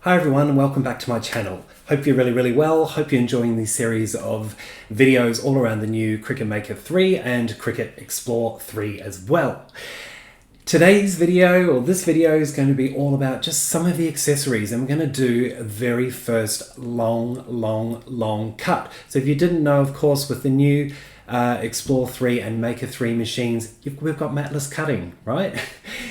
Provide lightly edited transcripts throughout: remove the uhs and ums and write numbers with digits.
Hi everyone and welcome back to my channel. Hope you're really well. Hope you're enjoying these series of videos all around the new Cricut Maker 3 and Cricut Explore 3 as well. Today's video, or this video, is going to be all about just some of the accessories, and we're going to do a very first long cut. So if you didn't know, of course, with the new Explore 3 and Maker 3 machines, we've got matless cutting, right?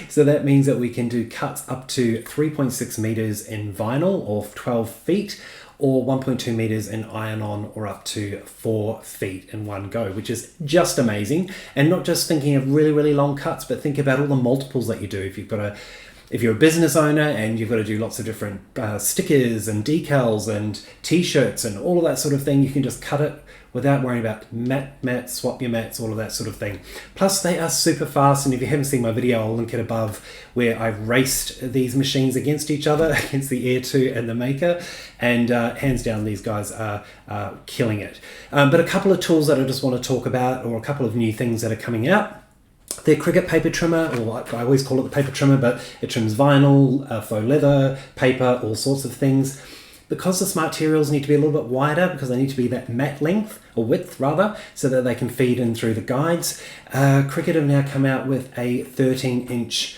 So that means that we can do cuts up to 3.6 meters in vinyl or 12 feet, or 1.2 meters in iron-on, or up to 4 feet in one go, which is just amazing. And not just thinking of really long cuts, but think about all the multiples that you do. If you're a business owner and you've got to do lots of different stickers and decals and t-shirts and all of that sort of thing, you can just cut it without worrying about mat, swap your mats, all of that sort of thing. Plus they are super fast, and if you haven't seen my video, I'll link it above, where I raced these machines against each other, against the Air 2 and the Maker, and hands down these guys are killing it. But a couple of tools that I just want to talk about, or a couple of new things that are coming out. The Cricut paper trimmer, or I always call it the paper trimmer, but it trims vinyl, faux leather, paper, all sorts of things. Because the smart materials need to be a little bit wider, because they need to be that mat length, or width rather, so that they can feed in through the guides, Cricut have now come out with a 13-inch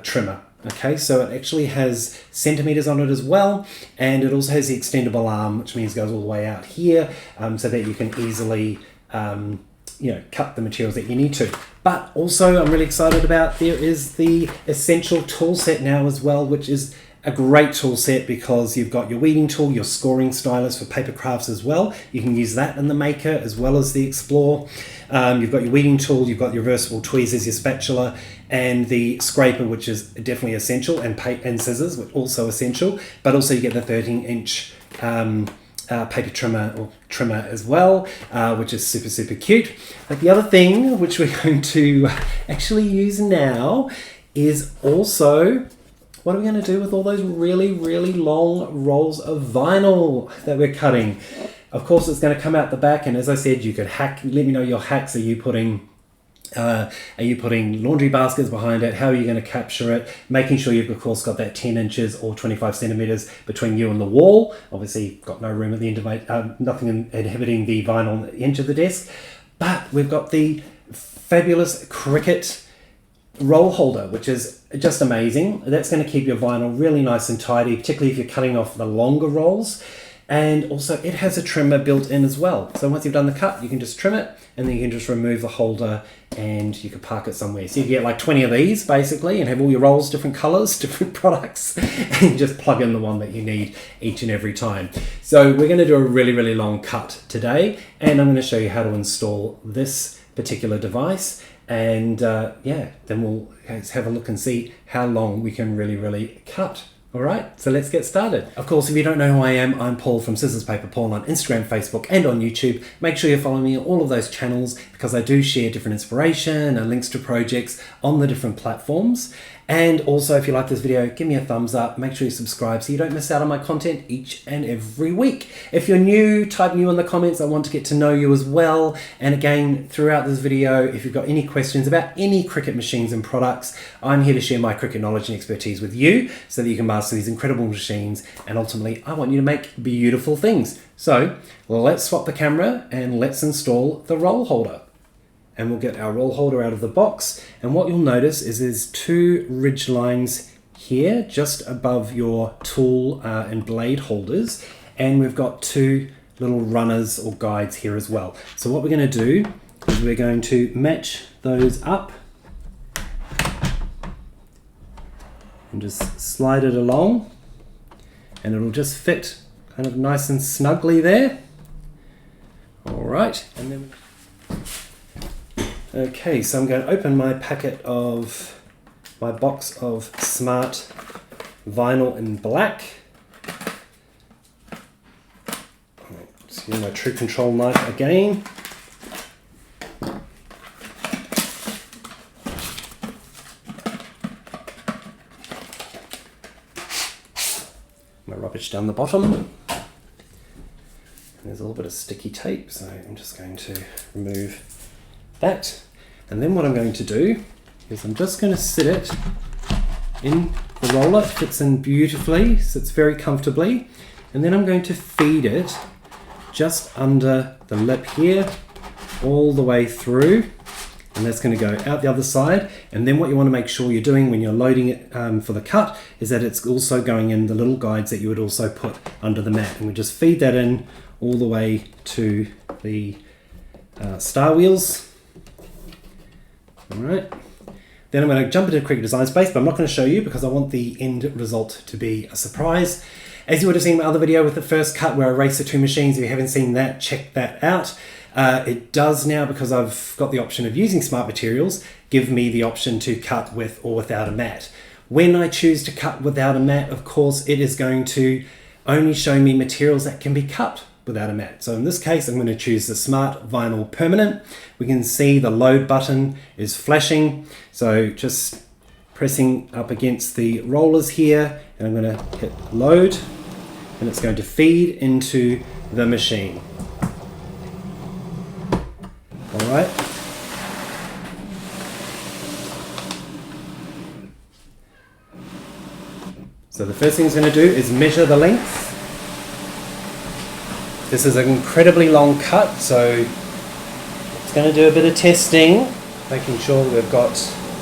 trimmer. Okay, so it actually has centimeters on it as well, and it also has the extendable arm, which means it goes all the way out here, so that you can easily cut the materials that you need to. But also I'm really excited about, there is the Essential tool set now as well, which is a great tool set because you've got your weeding tool, your scoring stylus for paper crafts as well. You can use that in the Maker as well as the Explore. You've got your weeding tool, you've got your reversible tweezers, your spatula, and the scraper, which is definitely essential, and scissors, which also essential. But also you get the 13-inch paper trimmer as well, which is super cute. But the other thing which we're going to actually use now is also, what are we going to do with all those really long rolls of vinyl that we're cutting? Of course, it's going to come out the back, and as I said, you could hack. Let me know your hacks. Are you putting laundry baskets behind it? How are you going to capture it? Making sure you've of course got that 10 inches or 25 centimeters between you and the wall. Obviously, got no room at the end of nothing inhibiting the vinyl at the edge of the desk. But we've got the fabulous Cricut roll holder, which is just amazing. That's going to keep your vinyl really nice and tidy, particularly if you're cutting off the longer rolls. And also it has a trimmer built in as well. So once you've done the cut, you can just trim it, and then you can just remove the holder and you can park it somewhere. So you get like 20 of these basically, and have all your rolls, different colors, different products, and just plug in the one that you need each and every time. So we're going to do a really long cut today, and I'm going to show you how to install this particular device. And then we'll have a look and see how long we can really cut. All right, so let's get started. Of course, if you don't know who I am, I'm Paul from Scissors Paper Paul on Instagram, Facebook, and on YouTube. Make sure you're following me on all of those channels, because I do share different inspiration and links to projects on the different platforms. And also, if you like this video, give me a thumbs up. Make sure you subscribe so you don't miss out on my content each and every week. If you're new, type new in the comments. I want to get to know you as well. And again, throughout this video, if you've got any questions about any Cricut machines and products, I'm here to share my Cricut knowledge and expertise with you so that you can master these incredible machines. And ultimately, I want you to make beautiful things. So let's swap the camera and let's install the roll holder. And we'll get our roll holder out of the box, and what you'll notice is there's two ridge lines here just above your tool and blade holders, and we've got two little runners or guides here as well. So what we're going to do is we're going to match those up and just slide it along, and it'll just fit kind of nice and snugly there. All right, and then okay, so I'm going to open my box of Smart Vinyl in black. Just use my True Control knife again. My rubbish down the bottom. And there's a little bit of sticky tape, so I'm just going to remove that. And then what I'm going to do is I'm just going to sit it in the roller. It fits in beautifully, sits very comfortably. And then I'm going to feed it just under the lip here, all the way through. And that's going to go out the other side. And then what you want to make sure you're doing when you're loading it for the cut is that it's also going in the little guides that you would also put under the mat. And we just feed that in all the way to the star wheels. All right. Then I'm going to jump into Cricut Design Space, but I'm not going to show you because I want the end result to be a surprise. As you would have seen in my other video with the first cut where I raced the two machines, if you haven't seen that, check that out. It does now, because I've got the option of using Smart Materials, give me the option to cut with or without a mat. When I choose to cut without a mat, of course, it is going to only show me materials that can be cut without a mat. So in this case, I'm going to choose the Smart Vinyl Permanent. We can see the load button is flashing. So just pressing up against the rollers here, and I'm going to hit load, and it's going to feed into the machine. All right. So the first thing it's going to do is measure the length. This is an incredibly long cut, so it's going to do a bit of testing, making sure that we've got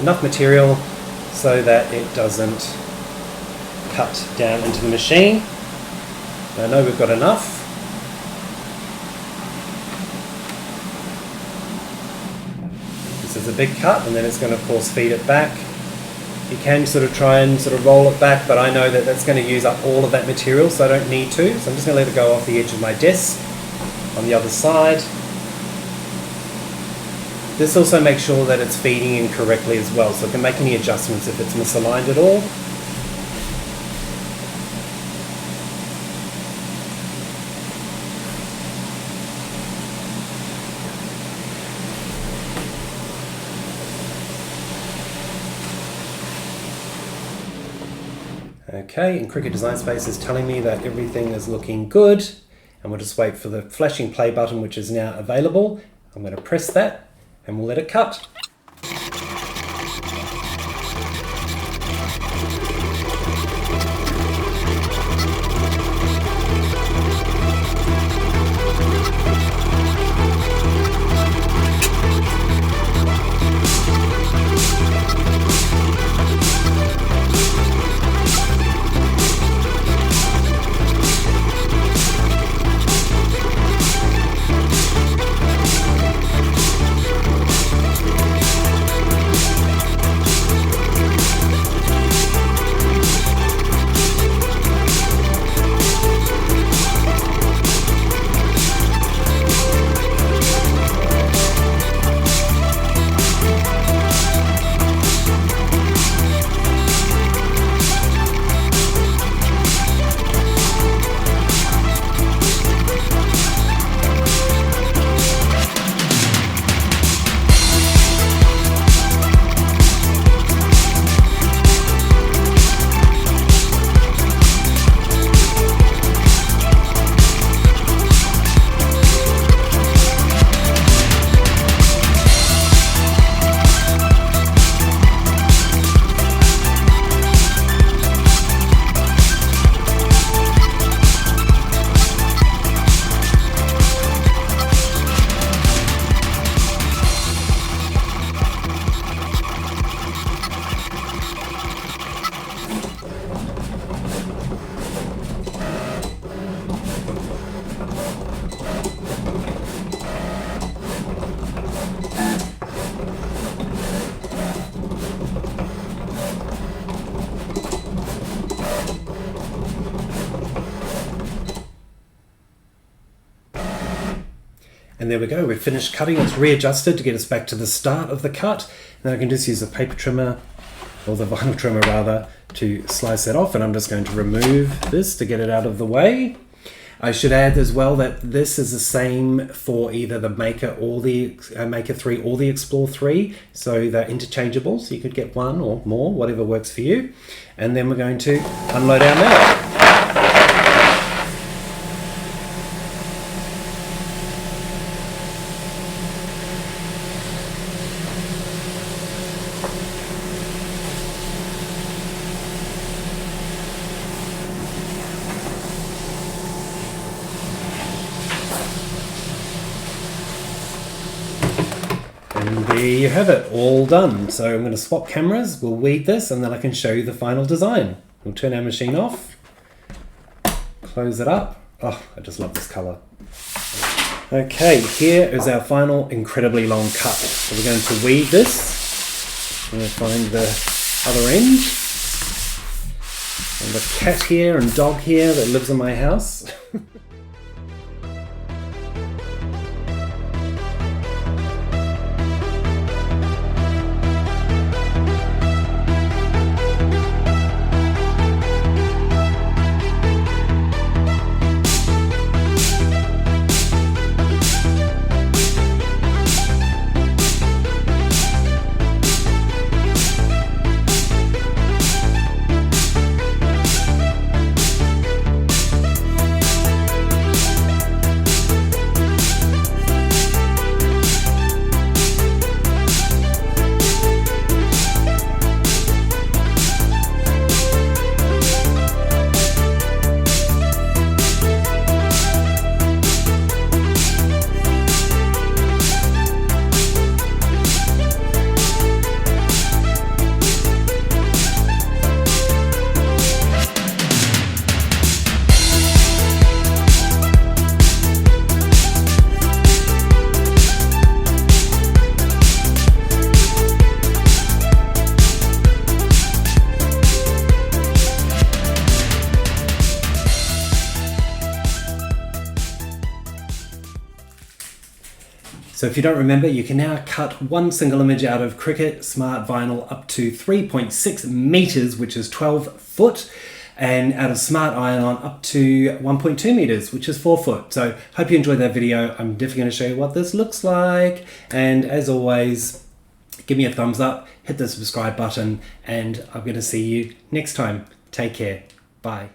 enough material so that it doesn't cut down into the machine. I know we've got enough. This is a big cut, and then it's going to of course feed it back. You can sort of try and sort of roll it back, but I know that that's going to use up all of that material, so I don't need to. So I'm just going to let it go off the edge of my desk on the other side. This also makes sure that it's feeding in correctly as well, so it can make any adjustments if it's misaligned at all. Okay, and Cricut Design Space is telling me that everything is looking good, and we'll just wait for the flashing play button, which is now available. I'm going to press that and we'll let it cut. And there we go, we've finished cutting. It's readjusted to get us back to the start of the cut. Now I can just use the paper trimmer, or the vinyl trimmer rather, to slice it off, and I'm just going to remove this to get it out of the way. I should add as well that this is the same for either the Maker or the Maker 3 or the Explore 3, so they're interchangeable, so you could get one or more, whatever works for you. And then we're going to unload our metal. There you have it, all done. So I'm going to swap cameras, we'll weed this, and then I can show you the final design. We'll turn our machine off, close it up. Oh, I just love this colour. Okay, here is our final incredibly long cut. So we're going to weed this. I'm going to find the other end. And the cat here and dog here that lives in my house. So if you don't remember, you can now cut one single image out of Cricut Smart Vinyl up to 3.6 meters, which is 12 foot, and out of Smart Iron up to 1.2 meters, which is 4 foot. So hope you enjoyed that video. I'm definitely going to show you what this looks like. And as always, give me a thumbs up, hit the subscribe button, and I'm going to see you next time. Take care. Bye.